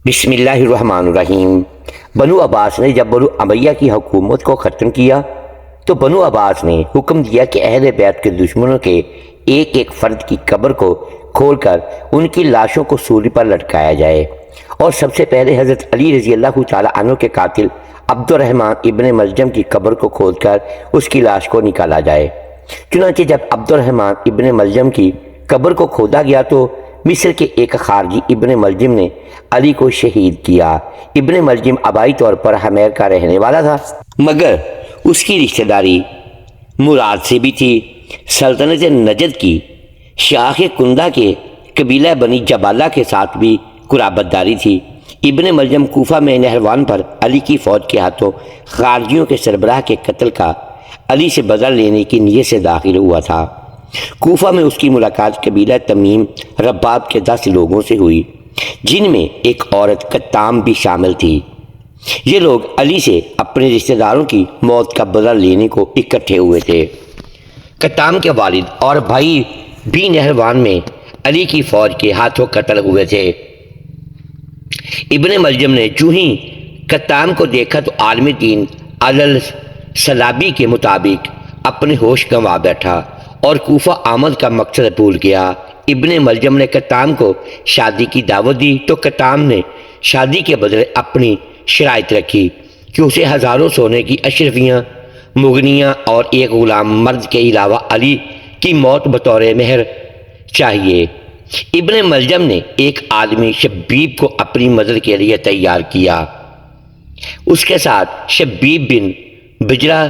بسم اللہ الرحمن الرحیم۔ بنو عباس نے جب بنو امیہ کی حکومت کو ختم کیا تو بنو عباس نے حکم دیا کہ اہل بیت کے دشمنوں کے ایک ایک فرد کی قبر کو کھول کر ان کی لاشوں کو سولی پر لٹکایا جائے، اور سب سے پہلے حضرت علی رضی اللہ تعالی عنہ کے قاتل عبد الرحمن ابن ملجم کی قبر کو کھود کر اس کی لاش کو نکالا جائے۔ چنانچہ جب عبد الرحمن ابن ملجم کی قبر کو کھودا گیا تو مصر کے ایک خارجی ابن ملجم نے علی کو شہید کیا۔ ابن ملجم آبائی طور پر حمیر کا رہنے والا تھا، مگر اس کی رشتہ داری مراد سے بھی تھی۔ سلطنت نجد کی شاخ کندہ کے قبیلہ بنی جبالہ کے ساتھ بھی قرابت داری تھی۔ ابن ملجم کوفہ میں نہروان پر علی کی فوج کے ہاتھوں خارجیوں کے سربراہ کے قتل کا علی سے بدلہ لینے کی نیت سے داخل ہوا تھا۔ کوفہ میں اس کی ملاقات قبیلہ تمیم رباب کے 10 لوگوں سے ہوئی، جن میں ایک عورت کتام بھی شامل تھی۔ یہ لوگ علی سے اپنے رشتہ داروں کی موت کا بدلہ لینے کو اکٹھے ہوئے تھے۔ کتام کے والد اور بھائی بھی نہروان میں علی کی فوج کے ہاتھوں قتل ہوئے تھے۔ ابن ملجم نے جو ہی کتام کو دیکھا تو عالم دین السلابی کے مطابق اپنے ہوش گنوا بیٹھا اور کوفہ آمد کا مقصد بھول گیا۔ ابن ملجم نے کتام کو شادی کی دعوت دی تو کتام نے شادی کے بدلے اپنی شرائط رکھی کہ اسے ہزاروں سونے کی اشرفیاں، مغنیاں اور ایک غلام مرد کے علاوہ علی کی موت بطور مہر چاہیے۔ ابن ملجم نے ایک آدمی شبیب کو اپنی مدد کے لیے تیار کیا۔ اس کے ساتھ شبیب بن بجرہ،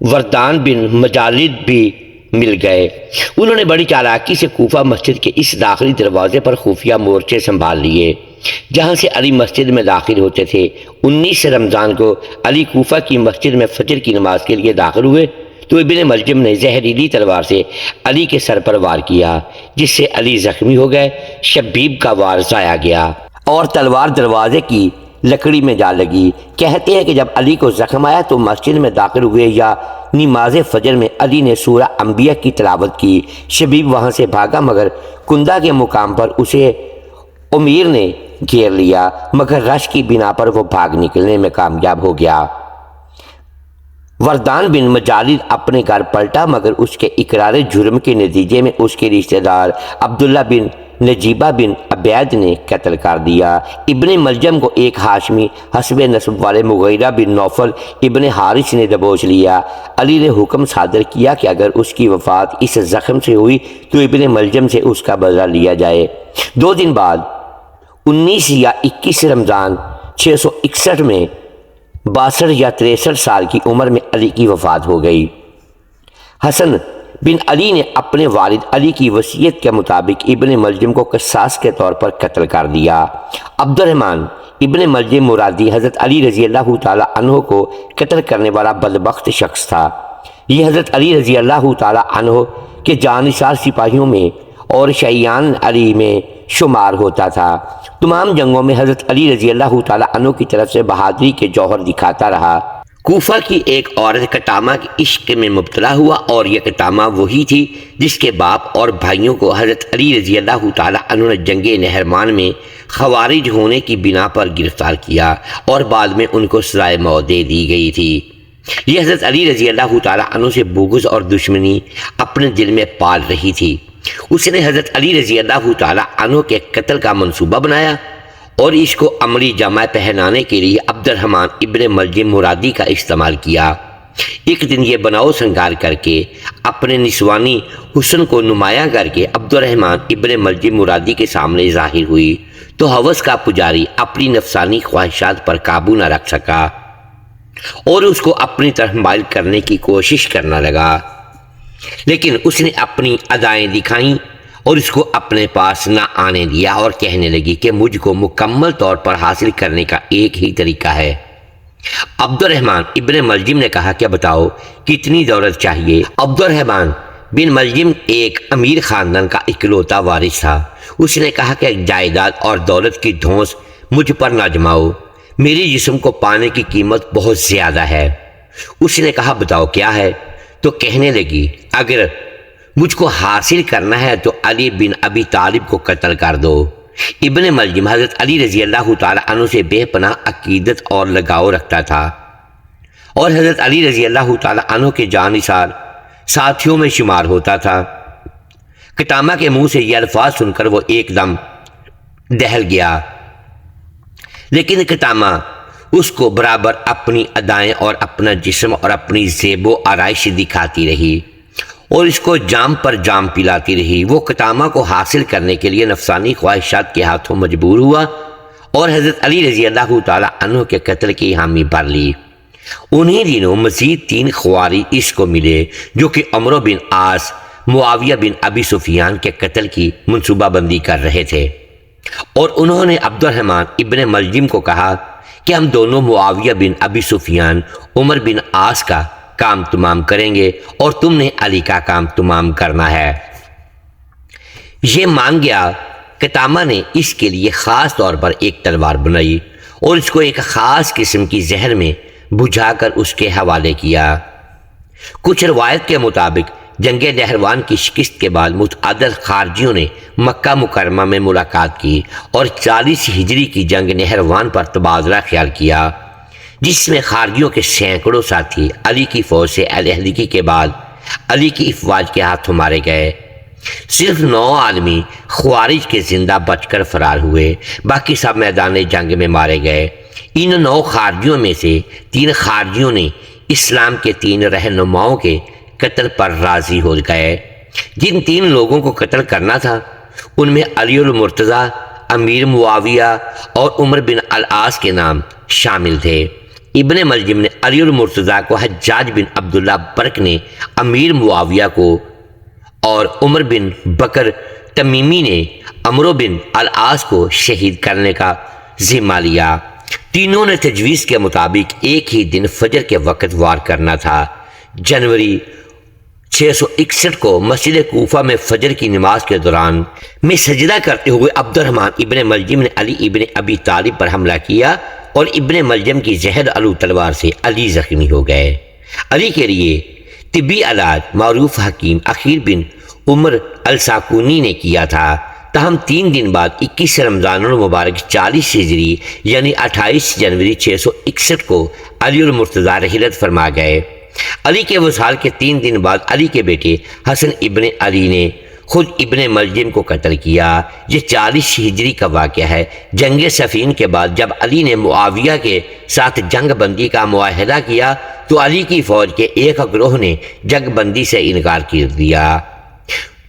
وردان بن مجالد بھی مل گئے۔ انہوں نے بڑی چالاکی سے کوفہ مسجد کے اس داخلی دروازے پر خفیہ مورچے سنبھال لیے جہاں سے علی مسجد میں داخل ہوتے تھے۔ 19 رمضان کو علی کوفہ کی مسجد میں فجر کی نماز کے لیے داخل ہوئے تو ابن ملجم نے زہریلی تلوار سے علی کے سر پر وار کیا، جس سے علی زخمی ہو گئے۔ شبیب کا وار ضائع گیا اور تلوار دروازے کی لکڑی میں جا لگی۔ کہتے ہیں کہ جب علی کو زخم آیا تو مسجد میں داخل ہوئے یا نماز فجر میں علی نے سورہ انبیاء کی تلاوت کی۔ شبیب وہاں سے بھاگا مگر کندہ کے مقام پر اسے امیر نے گھیر لیا، مگر رش کی بنا پر وہ بھاگ نکلنے میں کامیاب ہو گیا۔ وردان بن مجالد اپنے گھر پلٹا مگر اس کے اقرار جرم کے نتیجے میں اس کے رشتہ دار عبداللہ بن نجیبہ بن عبید نے قتل کر دیا۔ ابن ملجم کو ایک ہاشمی حسب نسب والے مغیرہ بن نوفل ابن حارث نے دبوچ لیا۔ علی نے حکم صادر کیا کہ اگر اس کی وفات اس زخم سے ہوئی تو ابن ملجم سے اس کا بدلہ لیا جائے۔ 2 دن بعد 19 یا 21 رمضان 661 میں 62 یا 63 سال کی عمر میں علی کی وفات ہو گئی۔ حسن بن علی نے اپنے والد علی کی وصیت کے مطابق ابن ملجم کو قصاص کے طور پر قتل کر دیا۔ عبد الرحمن ابن ملجم مرادی حضرت علی رضی اللہ تعالی عنہ کو قتل کرنے والا بدبخت شخص تھا۔ یہ حضرت علی رضی اللہ تعالی عنہ کے جانثار سپاہیوں میں اور شیعان علی میں شمار ہوتا تھا۔ تمام جنگوں میں حضرت علی رضی اللہ تعالی عنہ کی طرف سے بہادری کے جوہر دکھاتا رہا۔ کوفہ کی ایک عورت کتامہ کے عشق میں مبتلا ہوا اور یہ کتامہ وہی تھی جس کے باپ اور بھائیوں کو حضرت علی رضی اللہ تعالی عنہ نے جنگ نہرمان میں خوارج ہونے کی بنا پر گرفتار کیا اور بعد میں ان کو سزائے موت دے دی گئی تھی۔ یہ حضرت علی رضی اللہ تعالی عنہ سے بغض اور دشمنی اپنے دل میں پال رہی تھی۔ اس نے حضرت علی رضی اللہ تعالی عنہ کے قتل کا منصوبہ بنایا اور اس کو عملی جامہ پہنانے کے لیے عبد الرحمن ابن ملجم مرادی کا استعمال کیا۔ ایک دن یہ بناؤ سنگار کر کے اپنے نسوانی حسن کو نمایاں کر کے عبد الرحمن ابن ملجم مرادی کے سامنے ظاہر ہوئی تو ہوس کا پجاری اپنی نفسانی خواہشات پر قابو نہ رکھ سکا اور اس کو اپنی طرف مائل کرنے کی کوشش کرنا لگا، لیکن اس نے اپنی ادائیں دکھائیں اور اس کو اپنے پاس نہ آنے دیا اور کہنے لگی کہ مجھ کو مکمل طور پر حاصل کرنے کا ایک ہی طریقہ ہے۔ عبد الرحمن ابن ملجم نے کہا کہ بتاؤ کتنی دولت چاہیے؟ عبد الرحمن بن ملجم ایک امیر خاندان کا اکلوتا وارث تھا۔ اس نے کہا کہ جائیداد اور دولت کی دھونس مجھ پر نہ جماؤ، میری جسم کو پانے کی قیمت بہت زیادہ ہے۔ اس نے کہا بتاؤ کیا ہے؟ تو کہنے لگی اگر مجھ کو حاصل کرنا ہے تو علی بن ابی طالب کو قتل کر دو۔ ابن ملجم حضرت علی رضی اللہ تعالیٰ عنہ سے بے پناہ عقیدت اور لگاؤ رکھتا تھا اور حضرت علی رضی اللہ تعالیٰ عنہ کے جانثار ساتھیوں میں شمار ہوتا تھا۔ قطامہ کے منہ سے یہ الفاظ سن کر وہ ایک دم دہل گیا، لیکن قطامہ اس کو برابر اپنی ادائیں اور اپنا جسم اور اپنی زیب و آرائش دکھاتی رہی اور اس کو جام پر جام پلاتی رہی۔ وہ قطامہ کو حاصل کرنے کے لیے نفسانی خواہشات کے ہاتھوں مجبور ہوا اور حضرت علی رضی اللہ تعالیٰ عنہ کے قتل کی حامی بھر لی۔ انہی دنوں مزید 3 خوارج اس کو ملے جو کہ عمرو بن عاص، معاویہ بن ابی سفیان کے قتل کی منصوبہ بندی کر رہے تھے، اور انہوں نے عبد الرحمن ابن ملجم کو کہا کہ ہم دونوں معاویہ بن ابی سفیان، عمر بن عاص کا کام تمام کریں گے اور تم نے علی کا کام تمام کرنا ہے۔ یہ مان گیا۔ قطامہ نے اس کے لیے خاص طور پر ایک تلوار بنائی اور اس کو ایک خاص قسم کی زہر میں بجھا کر اس کے حوالے کیا۔ کچھ روایت کے مطابق جنگ نہروان کی شکست کے بعد متعدد خارجیوں نے مکہ مکرمہ میں ملاقات کی اور 40 ہجری کی جنگ نہروان پر تبادلہ خیال کیا، جس میں خارجیوں کے سینکڑوں ساتھی علی کی فوج سے علیحدگی کے بعد علی کی افواج کے ہاتھوں مارے گئے۔ صرف 9 آدمی خوارج کے زندہ بچ کر فرار ہوئے، باقی سب میدان جنگ میں مارے گئے۔ ان 9 خارجیوں میں سے 3 خارجیوں نے اسلام کے 3 رہنماؤں کے قتل پر راضی ہو گئے۔ جن 3 لوگوں کو قتل کرنا تھا ان میں علی المرتضیٰ، امیر معاویہ اور عمر بن العاص کے نام شامل تھے۔ ابن ملجم نے علی المرتضیٰ کو، حجاج بن عبداللہ برق نے امیر معاویہ کو اور عمر بن بکر تمیمی نے عمرو بن العاص کو شہید کرنے کا ذمہ لیا۔ تینوں نے تجویز کے مطابق ایک ہی دن فجر کے وقت وار کرنا تھا۔ جنوری 661 کو مسجد کوفہ میں فجر کی نماز کے دوران میں سجدہ کرتے ہوئے عبد الرحمن ابن ملجم نے علی ابن ابی طالب پر حملہ کیا اور ابن ملجم کی زہر آلود تلوار سے علی زخمی ہو گئے۔ علی کے لیے طبی علاج معروف حکیم عقیل بن عمر الساکونی نے کیا تھا، تاہم 3 دن بعد 21 رمضان المبارک 40 ہجری یعنی 28 جنوری 661 کو علی المرتضیٰ رحلت فرما گئے۔ علی کے وصال کے 3 دن بعد علی کے بیٹے حسن ابن علی نے خود ابن ملجم کو قتل کیا۔ یہ 40 ہجری کا واقعہ ہے۔ جنگ صفین کے بعد جب علی نے معاویہ کے ساتھ جنگ بندی کا معاہدہ کیا تو علی کی فوج کے ایک گروہ نے جنگ بندی سے انکار کر دیا۔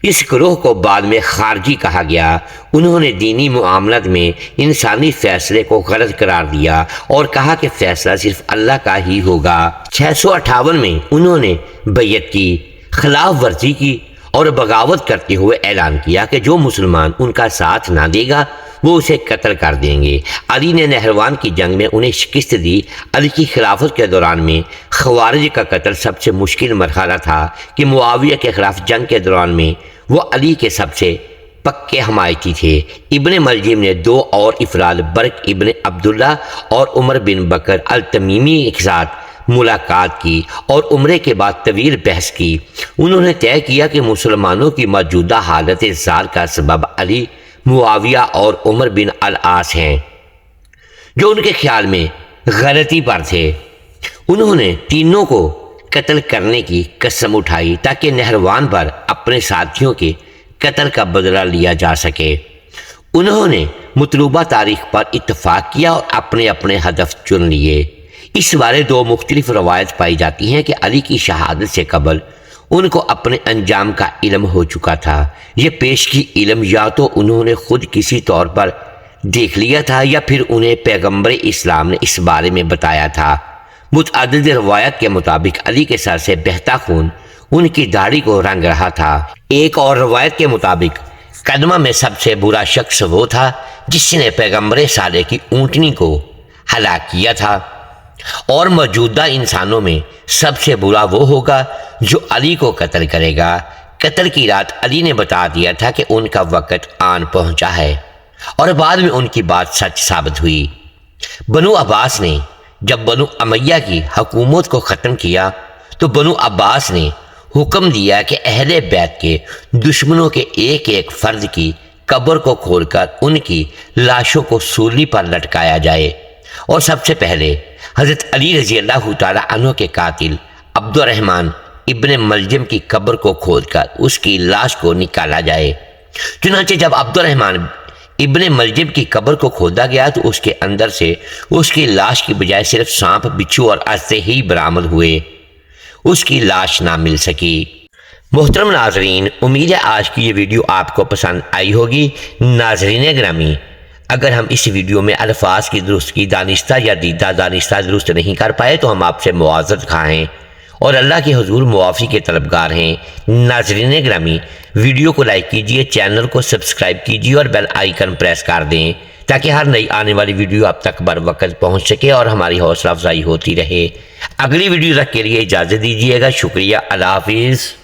اس گروہ کو بعد میں خارجی کہا گیا۔ انہوں نے دینی معاملات میں انسانی فیصلے کو غلط قرار دیا اور کہا کہ فیصلہ صرف اللہ کا ہی ہوگا۔ 658 میں انہوں نے بیعت کی، خلاف ورزی کی اور بغاوت کرتے ہوئے اعلان کیا کہ جو مسلمان ان کا ساتھ نہ دے گا وہ اسے قتل کر دیں گے۔ علی نے نہروان کی جنگ میں انہیں شکست دی۔ علی کی خلافت کے دوران میں خوارج کا قتل سب سے مشکل مرحلہ تھا کہ معاویہ کے خلاف جنگ کے دوران میں وہ علی کے سب سے پکے حمایتی تھے۔ ابن ملجم نے 2 اور افراد برق ابن عبداللہ اور عمر بن بکر التمیمی کے ساتھ ملاقات کی اور عمرے کے بعد طویل بحث کی۔ انہوں نے طے کیا کہ مسلمانوں کی موجودہ حالت زار کا سبب علی، معاویہ اور عمر بن العاص ہیں، جو ان کے خیال میں غلطی پر تھے۔ انہوں نے تینوں کو قتل کرنے کی قسم اٹھائی تاکہ نہروان پر اپنے ساتھیوں کے قتل کا بدلہ لیا جا سکے۔ انہوں نے مطلوبہ تاریخ پر اتفاق کیا اور اپنے اپنے ہدف چن لیے۔ اس بارے 2 مختلف روایت پائی جاتی ہیں کہ علی کی شہادت سے قبل ان کو اپنے انجام کا علم ہو چکا تھا۔ یہ پیشگی علم یا تو انہوں نے خود کسی طور پر دیکھ لیا تھا یا پھر انہیں پیغمبر اسلام نے اس بارے میں بتایا تھا۔ متعدد روایت کے مطابق علی کے سر سے بہتا خون ان کی داڑھی کو رنگ رہا تھا۔ ایک اور روایت کے مطابق قدمہ میں سب سے برا شخص وہ تھا جس نے پیغمبر صالح کی اونٹنی کو ہلاک کیا تھا، اور موجودہ انسانوں میں سب سے برا وہ ہوگا جو علی کو قتل کرے گا۔ قتل کی رات علی نے بتا دیا تھا کہ ان کا وقت آن پہنچا ہے، اور بعد میں ان کی بات سچ ثابت ہوئی۔ بنو عباس نے جب بنو امیہ کی حکومت کو ختم کیا تو بنو عباس نے حکم دیا کہ اہل بیت کے دشمنوں کے ایک ایک فرد کی قبر کو کھول کر ان کی لاشوں کو سولی پر لٹکایا جائے اور سب سے پہلے حضرت علی رضی اللہ تعالیٰ عنہ کے قاتل عبد الرحمن ابن ملجم کی قبر کو کھود کر اس کی لاش کو نکالا جائے۔ چنانچہ جب عبد الرحمن ابن ملجم کی قبر کو کھودا گیا تو اس کے اندر سے اس کی لاش کی بجائے صرف سانپ، بچھو اور اژدھے ہی برآمد ہوئے، اس کی لاش نہ مل سکی۔ محترم ناظرین، امید ہے آج کی یہ ویڈیو آپ کو پسند آئی ہوگی۔ ناظرین گرامی، اگر ہم اس ویڈیو میں الفاظ کی درستگی دانستہ یا دیدہ دانستہ درست نہیں کر پائے تو ہم آپ سے معذرت خواہ ہیں اور اللہ کے حضور معافی کے طلبگار ہیں۔ ناظرین گرامی، ویڈیو کو لائک کیجئے، چینل کو سبسکرائب کیجئے اور بیل آئیکن پریس کر دیں تاکہ ہر نئی آنے والی ویڈیو آپ تک بر وقت پہنچ سکے اور ہماری حوصلہ افزائی ہوتی رہے۔ اگلی ویڈیو تک کے لیے اجازت دیجیے گا۔ شکریہ، اللہ حافظ۔